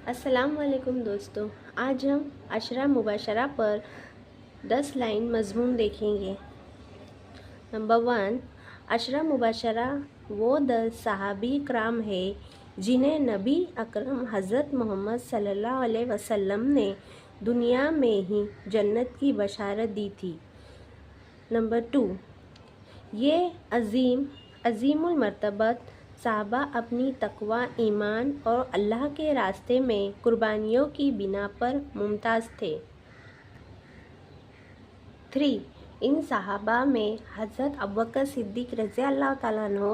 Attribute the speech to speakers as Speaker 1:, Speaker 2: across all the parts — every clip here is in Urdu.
Speaker 1: السلام علیکم دوستوں، آج ہم عشرہ مبشرہ پر 10 لائن مضمون دیکھیں گے۔ نمبر 1، عشرہ مبشرہ وہ 10 صحابی کرام ہے جنہیں نبی اکرم حضرت محمد صلی اللہ علیہ وسلم نے دنیا میں ہی جنت کی بشارت دی تھی۔ نمبر 2، یہ عظیم المرتبت صحابہ اپنی تقوی، ایمان اور اللہ کے راستے میں قربانیوں کی بنا پر ممتاز تھے۔ 3، ان صحابہ میں حضرت ابوبکر صدیق رضی اللہ تعالیٰ عنہ،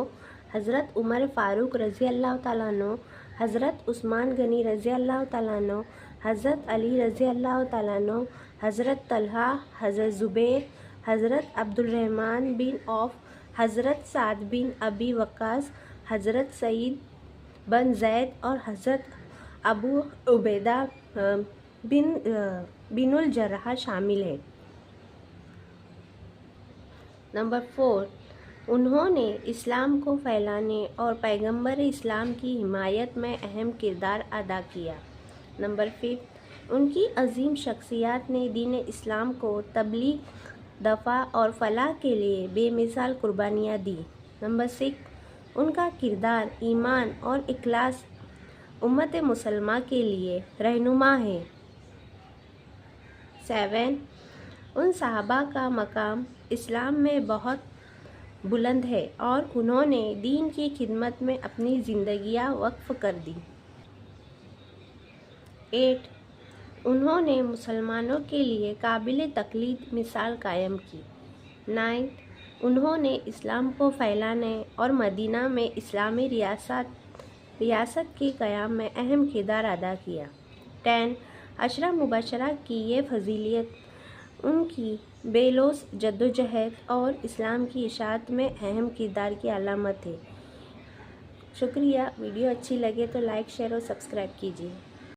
Speaker 1: حضرت عمر فاروق رضی اللہ تعالیٰ عنہ، حضرت عثمان غنی رضی اللہ تعالیٰ عنہ، حضرت علی رضی اللہ تعالیٰ عنہ، حضرت طلحہ، حضرت زبیر، حضرت عبد الرحمن بن عوف، حضرت سعد بن ابی وقاص، حضرت سعید بن زید اور حضرت ابو عبیدہ بن الجراح شامل ہیں۔ نمبر 4، انہوں نے اسلام کو پھیلانے اور پیغمبر اسلام کی حمایت میں اہم کردار ادا کیا۔ نمبر 5، ان کی عظیم شخصیات نے دین اسلام کو تبلیغ، دفاع اور فلاح کے لیے بے مثال قربانیاں دیں۔ نمبر 6، ان کا کردار، ایمان اور اخلاص امت مسلمہ کے لیے رہنما ہے۔ 7، ان صحابہ کا مقام اسلام میں بہت بلند ہے اور انہوں نے دین کی خدمت میں اپنی زندگیاں وقف کر دیں۔ 8، انہوں نے مسلمانوں کے لیے قابل تقلید مثال قائم کی۔ 9، انہوں نے اسلام کو پھیلانے اور مدینہ میں اسلامی ریاست کے قیام میں اہم کردار ادا کیا۔ 10، عشرہ مبشرہ کی یہ فضیلت ان کی بے لوث جدوجہد اور اسلام کی اشاعت میں اہم کردار کی علامت ہے۔ شکریہ۔ ویڈیو اچھی لگے تو لائک، شیئر اور سبسکرائب کیجیے۔